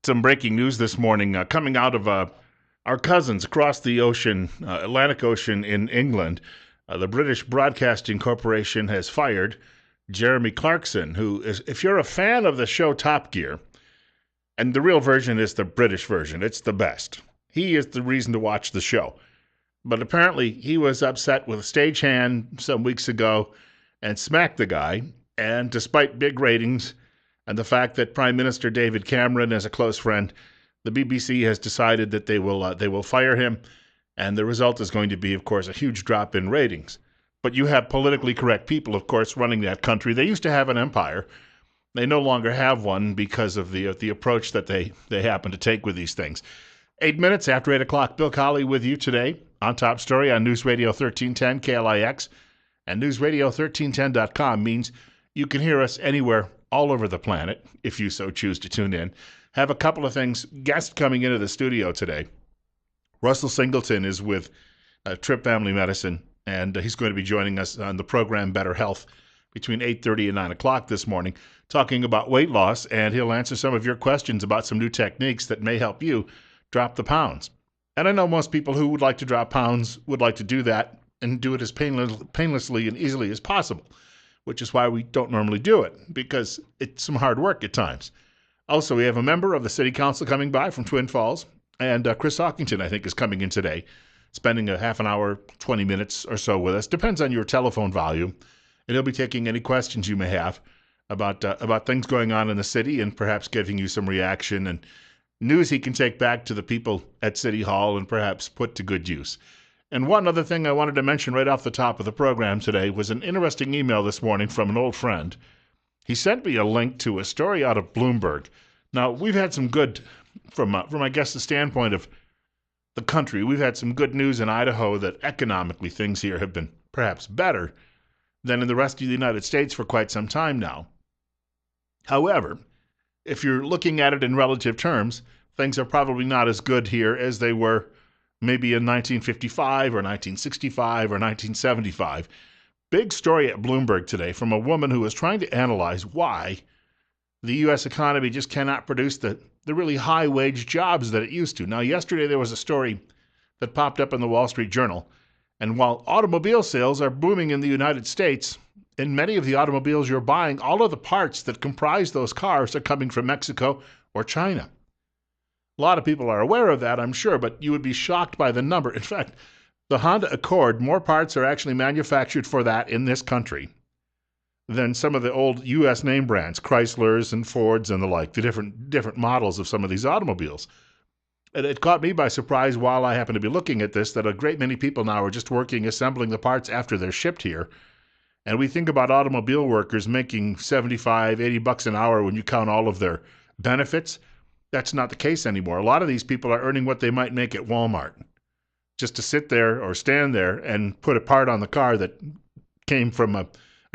Some breaking news this morning coming out of our cousins across the ocean, Atlantic Ocean in England. The British Broadcasting Corporation has fired Jeremy Clarkson, who is, if you're a fan of the show Top Gear, and the real version is the British version, it's the best. He is the reason to watch the show. But apparently he was upset with a stagehand some weeks ago and smacked the guy. And despite big ratings and the fact that Prime Minister David Cameron is a close friend, the BBC has decided that they will fire him. And the result is going to be, of course, a huge drop in ratings. But you have politically correct people, of course, running that country. They used to have an empire. They no longer have one because of the approach that they happen to take with these things. 8 minutes after 8 o'clock, Bill Colley with you today on Top Story on News Radio 1310 KLIX. And newsradio1310.com means you can hear us anywhere all over the planet if you so choose to tune in. Have a couple of things. Guest coming into the studio today. Russell Singleton is with Trip Family Medicine, and he's going to be joining us on the program Better Health between 8:30 and 9 o'clock this morning, talking about weight loss, and he'll answer some of your questions about some new techniques that may help you drop the pounds. And I know most people who would like to drop pounds would like to do that and do it as painlessly and easily as possible, which is why we don't normally do it, because it's some hard work at times. Also, we have a member of the city council coming by from Twin Falls, and Chris Hawkington, I think, is coming in today, spending a half an hour, 20 minutes or so with us. Depends on your telephone volume, and he'll be taking any questions you may have about things going on in the city and perhaps giving you some reaction and news he can take back to the people at City Hall and perhaps put to good use. And one other thing I wanted to mention right off the top of the program today was an interesting email this morning from an old friend. He sent me a link to a story out of Bloomberg. Now, we've had some good, from I guess the standpoint of the country, we've had some good news in Idaho that economically things here have been perhaps better than in the rest of the United States for quite some time now. However, if you're looking at it in relative terms, things are probably not as good here as they were maybe in 1955 or 1965 or 1975. Big story at Bloomberg today from a woman who is trying to analyze why the U.S. economy just cannot produce the really high-wage jobs that it used to. Now, yesterday there was a story that popped up in the Wall Street Journal, and while automobile sales are booming in the United States, in many of the automobiles you're buying, all of the parts that comprise those cars are coming from Mexico or China. A lot of people are aware of that, I'm sure, but you would be shocked by the number. In fact, the Honda Accord, more parts are actually manufactured for that in this country than some of the old U.S. name brands, Chryslers and Fords and the like, the different models of some of these automobiles. And it caught me by surprise while I happened to be looking at this that a great many people now are just assembling the parts after they're shipped here. And we think about automobile workers making $75, $80 an hour when you count all of their benefits. That's not the case anymore. A lot of these people are earning what they might make at Walmart just to sit there or stand there and put a part on the car that came from a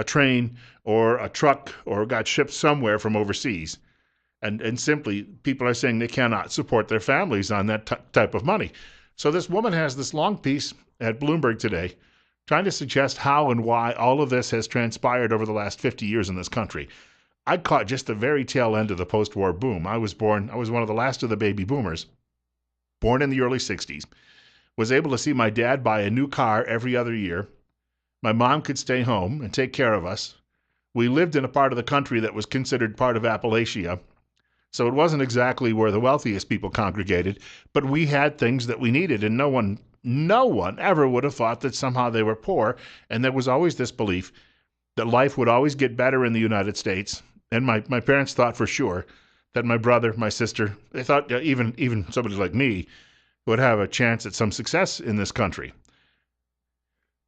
train or a truck or got shipped somewhere from overseas. And simply, people are saying they cannot support their families on that type of money. So this woman has this long piece at Bloomberg today trying to suggest how and why all of this has transpired over the last 50 years in this country. I caught just the very tail end of the post-war boom. I was one of the last of the baby boomers, born in the early 60s, was able to see my dad buy a new car every other year. My mom could stay home and take care of us. We lived in a part of the country that was considered part of Appalachia, so it wasn't exactly where the wealthiest people congregated, but we had things that we needed, and no one ever would have thought that somehow they were poor, and there was always this belief that life would always get better in the United States. And my parents thought for sure that my brother, my sister, they thought even somebody like me would have a chance at some success in this country.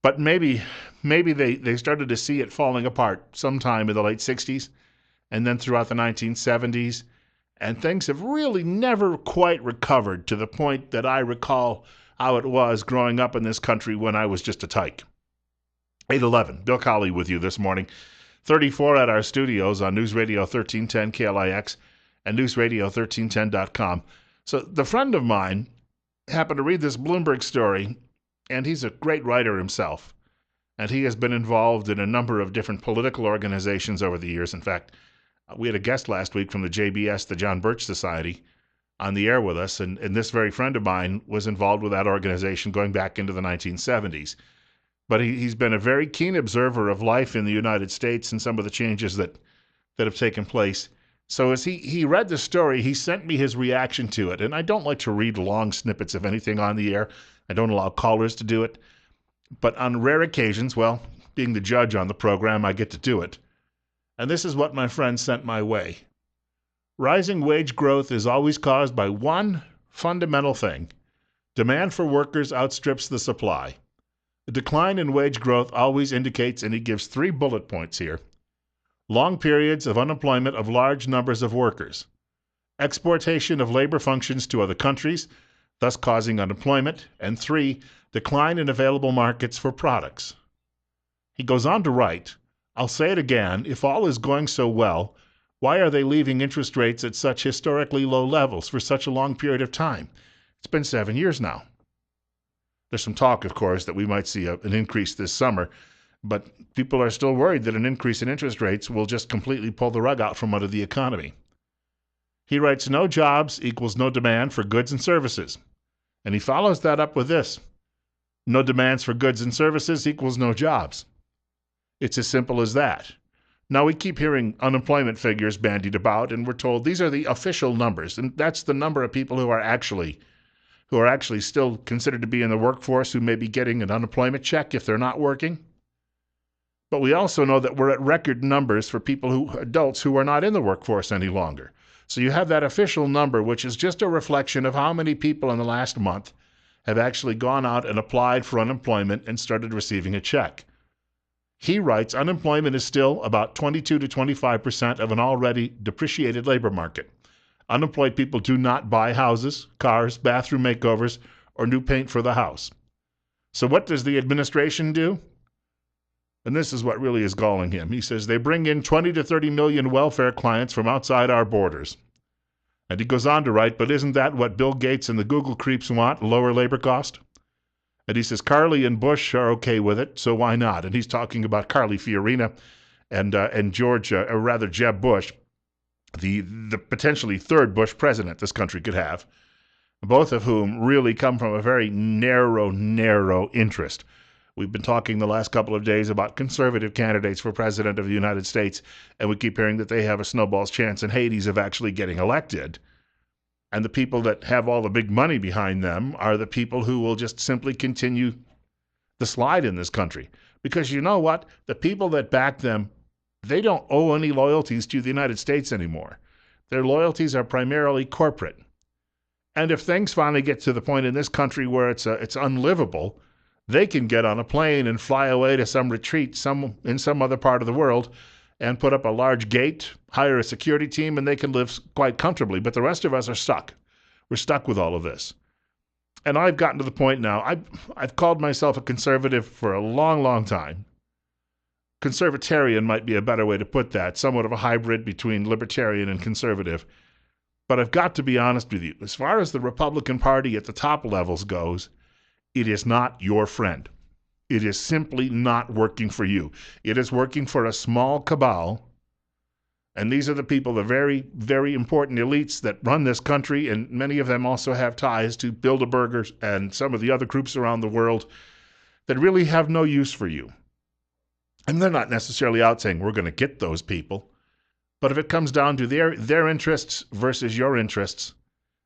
But maybe they started to see it falling apart sometime in the late 60s and then throughout the 1970s. And things have really never quite recovered to the point that I recall how it was growing up in this country when I was just a tyke. 8:11, Bill Colley with you this morning. 34 at our studios on News Radio 1310 KLIX and newsradio1310.com. So the friend of mine happened to read this Bloomberg story, and he's a great writer himself. And he has been involved in a number of different political organizations over the years. In fact, we had a guest last week from the JBS, the John Birch Society, on the air with us, and this very friend of mine was involved with that organization going back into the 1970s. But he's been a very keen observer of life in the United States and some of the changes that have taken place. So as he read the story, he sent me his reaction to it. And I don't like to read long snippets of anything on the air. I don't allow callers to do it. But on rare occasions, well, being the judge on the program, I get to do it. And this is what my friend sent my way. Rising wage growth is always caused by one fundamental thing. Demand for workers outstrips the supply. The decline in wage growth always indicates, and he gives 3 bullet points here, long periods of unemployment of large numbers of workers, exportation of labor functions to other countries, thus causing unemployment, and 3, decline in available markets for products. He goes on to write, I'll say it again, if all is going so well, why are they leaving interest rates at such historically low levels for such a long period of time? It's been 7 years now. There's some talk, of course, that we might see an increase this summer, but people are still worried that an increase in interest rates will just completely pull the rug out from under the economy. He writes, no jobs equals no demand for goods and services. And he follows that up with this. No demands for goods and services equals no jobs. It's as simple as that. Now, we keep hearing unemployment figures bandied about, and we're told these are the official numbers, and that's the number of people who are actually still considered to be in the workforce who may be getting an unemployment check if they're not working. But we also know that we're at record numbers for adults who are not in the workforce any longer. So you have that official number, which is just a reflection of how many people in the last month have actually gone out and applied for unemployment and started receiving a check. He writes, unemployment is still about 22 to 25% of an already depreciated labor market. Unemployed people do not buy houses, cars, bathroom makeovers, or new paint for the house. So what does the administration do? And this is what really is galling him. He says they bring in 20 to 30 million welfare clients from outside our borders. And he goes on to write, but isn't that what Bill Gates and the Google creeps want, lower labor cost? And he says Colley and Bush are okay with it, so why not? And he's talking about Carly Fiorina and Jeb Bush, the potentially third Bush president this country could have, both of whom really come from a very narrow interest. We've been talking the last couple of days about conservative candidates for president of the United States, and we keep hearing that they have a snowball's chance in Hades of actually getting elected. And the people that have all the big money behind them are the people who will just simply continue the slide in this country. Because you know what? The people that back them, they don't owe any loyalties to the United States anymore. Their loyalties are primarily corporate. And if things finally get to the point in this country where it's unlivable, they can get on a plane and fly away to some retreat in some other part of the world and put up a large gate, hire a security team, and they can live quite comfortably. But the rest of us are stuck. We're stuck with all of this. And I've gotten to the point now, I've called myself a conservative for a long time. Conservatarian might be a better way to put that, somewhat of a hybrid between libertarian and conservative. But I've got to be honest with you. As far as the Republican Party at the top levels goes, it is not your friend. It is simply not working for you. It is working for a small cabal, and these are the people, the very, very important elites that run this country, and many of them also have ties to Bilderbergers and some of the other groups around the world that really have no use for you. And they're not necessarily out saying, we're going to get those people. But if it comes down to their interests versus your interests,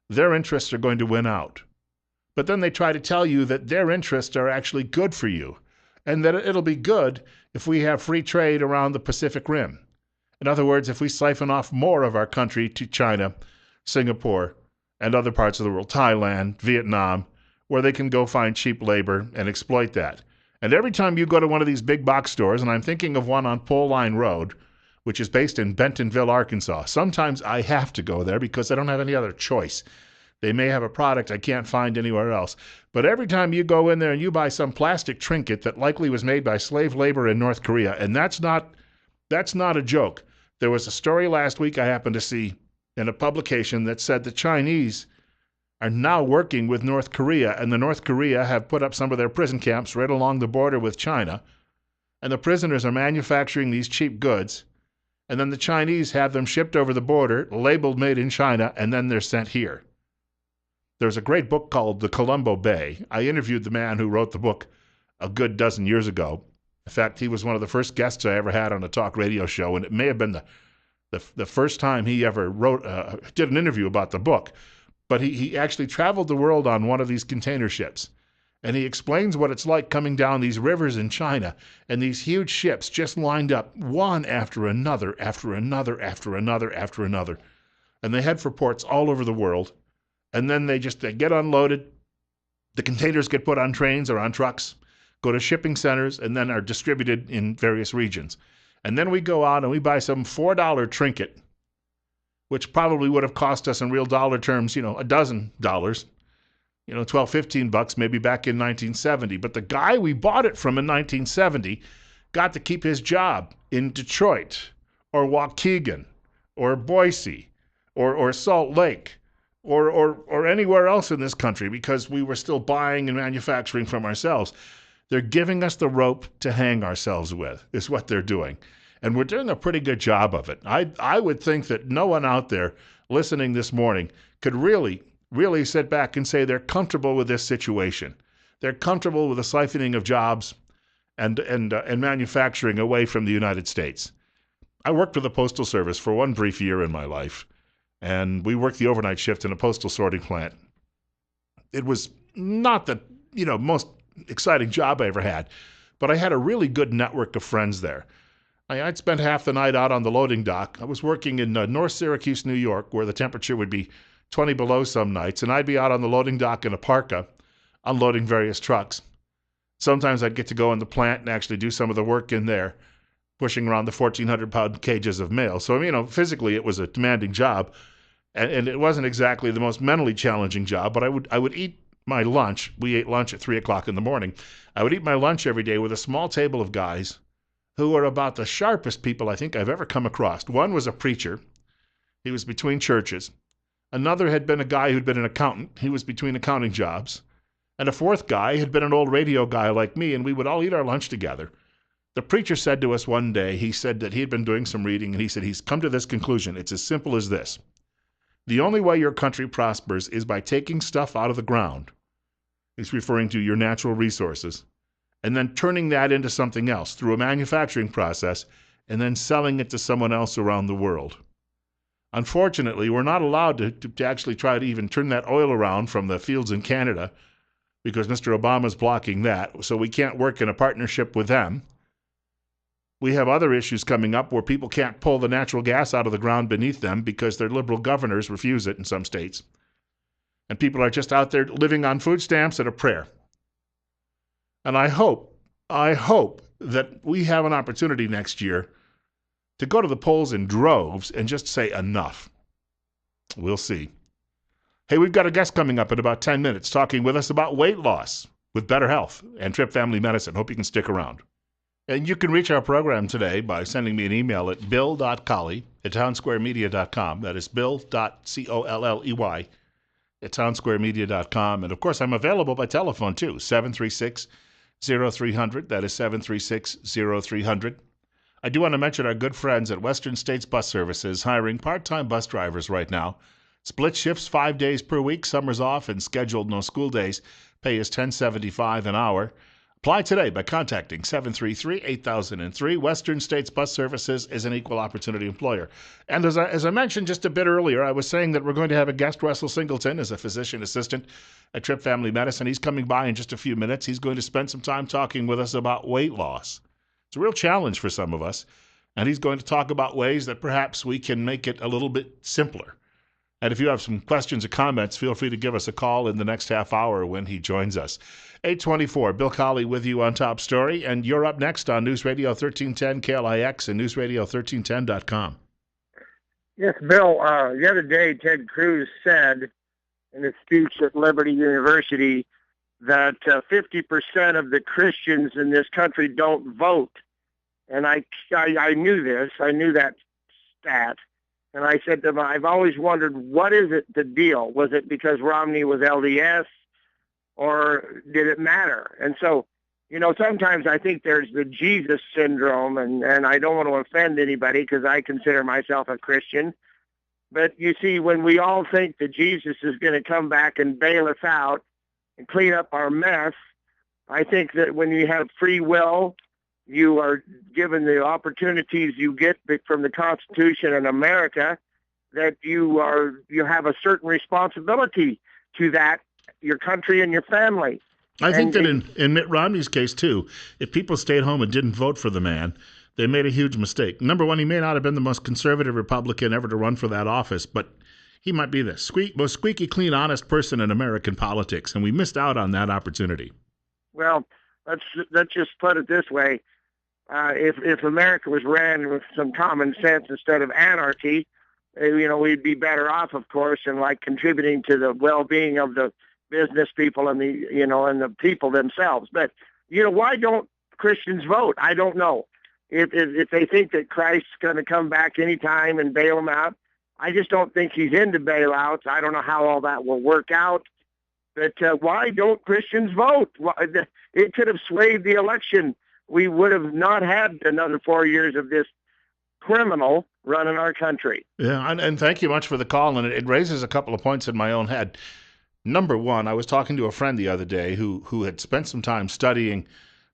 their interests are going to win out. But then they try to tell you that their interests are actually good for you, and that it'll be good if we have free trade around the Pacific Rim. In other words, if we siphon off more of our country to China, Singapore, and other parts of the world, Thailand, Vietnam, where they can go find cheap labor and exploit that. And every time you go to one of these big box stores, and I'm thinking of one on Pole Line Road, which is based in Bentonville, Arkansas, sometimes I have to go there because I don't have any other choice. They may have a product I can't find anywhere else. But every time you go in there and you buy some plastic trinket that likely was made by slave labor in North Korea, and that's not a joke. There was a story last week I happened to see in a publication that said the Chinese are now working with North Korea, and the North Korea have put up some of their prison camps right along the border with China, and the prisoners are manufacturing these cheap goods, and then the Chinese have them shipped over the border, labeled made in China, and then they're sent here. There's a great book called The Colombo Bay. I interviewed the man who wrote the book a good dozen years ago. In fact, he was one of the first guests I ever had on a talk radio show, and it may have been the first time he ever did an interview about the book. But he actually traveled the world on one of these container ships. And he explains what it's like coming down these rivers in China, and these huge ships just lined up one after another, after another, after another, after another. And they head for ports all over the world. And then they get unloaded. The containers get put on trains or on trucks, go to shipping centers, and then are distributed in various regions. And then we go out and we buy some $4 trinket, which probably would have cost us in real dollar terms, $12, $15 maybe back in 1970. But the guy we bought it from in 1970 got to keep his job in Detroit or Waukegan or Boise or Salt Lake or anywhere else in this country because we were still buying and manufacturing from ourselves. They're giving us the rope to hang ourselves with, is what they're doing. And we're doing a pretty good job of it. I would think that no one out there listening this morning could really sit back and say they're comfortable with this situation. They're comfortable with the siphoning of jobs and manufacturing away from the United States. I worked with the Postal Service for one brief year in my life, and we worked the overnight shift in a postal sorting plant. It was not the most exciting job I ever had, but I had a really good network of friends there. I'd spent half the night out on the loading dock. I was working in North Syracuse, New York, where the temperature would be 20 below some nights, and I'd be out on the loading dock in a parka, unloading various trucks. Sometimes I'd get to go in the plant and actually do some of the work in there, pushing around the 1,400-pound cages of mail. So, physically it was a demanding job, and it wasn't exactly the most mentally challenging job, but I would eat my lunch. We ate lunch at 3 o'clock in the morning. I would eat my lunch every day with a small table of guys who were about the sharpest people I think I've ever come across. One was a preacher. He was between churches. Another had been a guy who'd been an accountant. He was between accounting jobs. And a fourth guy had been an old radio guy like me, and we would all eat our lunch together. The preacher said to us one day, he said that he had been doing some reading, and he said he's come to this conclusion. It's as simple as this. The only way your country prospers is by taking stuff out of the ground. He's referring to your natural resources, and then turning that into something else through a manufacturing process, and then selling it to someone else around the world. Unfortunately, we're not allowed to actually try to even turn that oil around from the fields in Canada because Mr. Obama's blocking that, so we can't work in a partnership with them. We have other issues coming up where people can't pull the natural gas out of the ground beneath them because their liberal governors refuse it in some states. And people are just out there living on food stamps and a prayer. And I hope that we have an opportunity next year to go to the polls in droves and just say enough. We'll see. Hey, we've got a guest coming up in about 10 minutes talking with us about weight loss with Better Health and Trip Family Medicine. Hope you can stick around. And you can reach our program today by sending me an email at bill.colley@townsquaremedia.com. That is bill.colley @townsquaremedia.com. And of course, I'm available by telephone too, 736-0300. That is 736-0300. I do want to mention our good friends at Western States Bus Services hiring part-time bus drivers right now. Split shifts 5 days per week, summers off, and scheduled no school days. Pay is $10.75 an hour. Apply today by contacting 733-8003. Western States Bus Services is an equal opportunity employer. And as I mentioned just a bit earlier, I was saying that we're going to have a guest, Russell Singleton, as a physician assistant at Trip Family Medicine. He's coming by in just a few minutes. He's going to spend some time talking with us about weight loss. It's a real challenge for some of us, and he's going to talk about ways that perhaps we can make it a little bit simpler. And if you have some questions or comments, feel free to give us a call in the next half hour when he joins us. 824, Bill Colley with you on Top Story, and you're up next on News Radio 1310 KLIX and newsradio1310.com. Yes, Bill, the other day Ted Cruz said in a speech at Liberty University that 50% of the Christians in this country don't vote. And I knew this. I knew that stat. And I said to him, I've always wondered, what is it the deal? Was it because Romney was LDS, or did it matter? And so, sometimes I think there's the Jesus syndrome, and I don't want to offend anybody because I consider myself a Christian. But you see, when we all think that Jesus is going to come back and bail us out and clean up our mess, I think that when you have free will, you are given the opportunities you get from the Constitution in America, that you have a certain responsibility to that, your country and your family. I think And that in Mitt Romney's case, too, if people stayed home and didn't vote for the man, they made a huge mistake. Number one, he may not have been the most conservative Republican ever to run for that office, but he might be the most squeaky clean, honest person in American politics, and we missed out on that opportunity. Well, let's just put it this way: if America was ran with some common sense instead of anarchy, we'd be better off, of course, and like contributing to the well-being of the business people and and the people themselves. But why don't Christians vote? I don't know. If they think that Christ's going to come back anytime and bail them out, I just don't think he's into bailouts. I don't know how all that will work out. But why don't Christians vote? It could have swayed the election. We would have not had another 4 years of this criminal running our country. Yeah, and thank you much for the call, and it raises a couple of points in my own head. Number one, I was talking to a friend the other day who had spent some time studying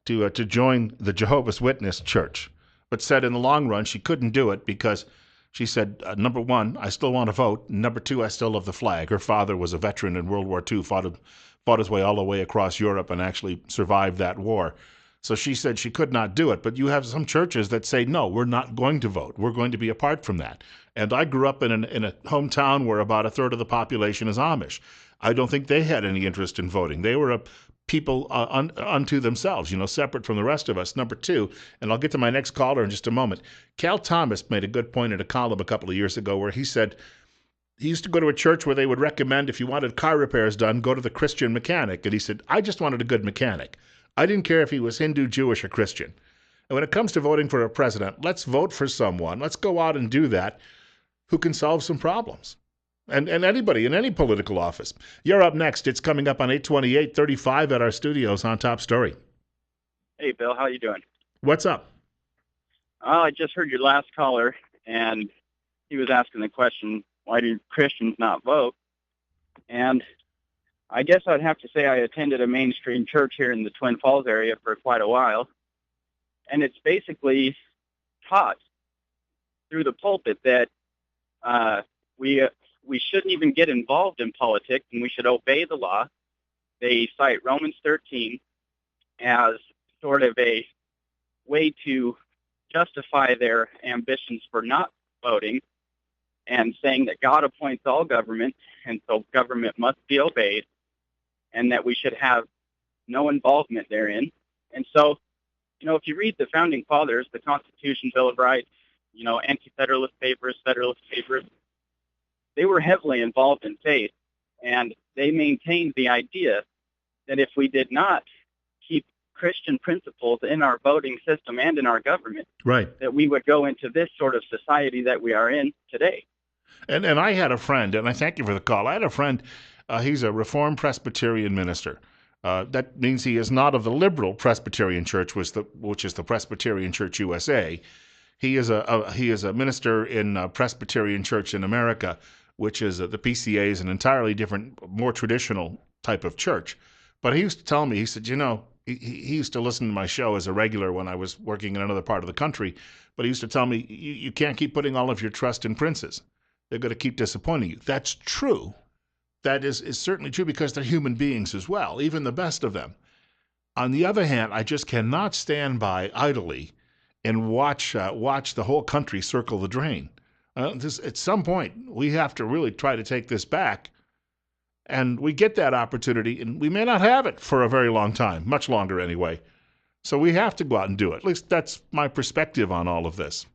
to join the Jehovah's Witness church, but said in the long run she couldn't do it because she said, number one, I still want to vote. Number two, I still love the flag. Her father was a veteran in World War II, fought his way all the way across Europe and actually survived that war. So she said she could not do it. But you have some churches that say, no, we're not going to vote. We're going to be apart from that. And I grew up in a hometown where about a third of the population is Amish. I don't think they had any interest in voting. They were a people unto themselves, separate from the rest of us. Number two, and I'll get to my next caller in just a moment, Cal Thomas made a good point in a column a couple of years ago where he said he used to go to a church where they would recommend if you wanted car repairs done, go to the Christian mechanic. And he said, I just wanted a good mechanic. I didn't care if he was Hindu, Jewish, or Christian. And when it comes to voting for a president, let's vote for someone. Let's go out and do that who can solve some problems. And anybody in any political office. You're up next. It's coming up on 828-35 at our studios on Top Story. Hey, Bill. How you doing? What's up? I just heard your last caller, and he was asking the question, why do Christians not vote? And I guess I'd have to say I attended a mainstream church here in the Twin Falls area for quite a while, and it's basically taught through the pulpit that we shouldn't even get involved in politics, and we should obey the law. They cite Romans 13 as sort of a way to justify their ambitions for not voting, and saying that God appoints all government, and so government must be obeyed, and that we should have no involvement therein. And so, if you read the Founding Fathers, the Constitution, Bill of Rights, Anti-Federalist Papers, Federalist Papers, they were heavily involved in faith, and they maintained the idea that if we did not keep Christian principles in our voting system and in our government, right, that we would go into this sort of society that we are in today. And I had a friend, and I thank you for the call. I had a friend, he's a Reformed Presbyterian minister. That means he is not of the liberal Presbyterian Church, which is the Presbyterian Church USA. He is a minister in Presbyterian Church in America, which is the PCA is an entirely different, more traditional type of church. But he used to tell me, he said, he used to listen to my show as a regular when I was working in another part of the country. But he used to tell me, you can't keep putting all of your trust in princes. They're going to keep disappointing you. That's true. That is certainly true because they're human beings as well, even the best of them. On the other hand, I just cannot stand by idly and watch the whole country circle the drain. At some point, we have to really try to take this back, and we get that opportunity, and we may not have it for a very long time, much longer anyway. So we have to go out and do it. At least that's my perspective on all of this.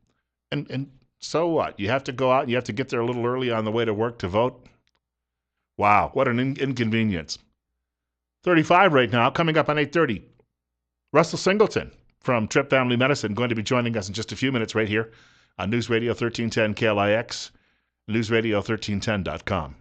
And so what? You have to go out and you have to get there a little early on the way to work to vote? Wow, what an inconvenience. 35 right now, coming up on 8:30. Russell Singleton from Tripp Family Medicine going to be joining us in just a few minutes right here on News Radio 1310 KLIX, newsradio1310.com.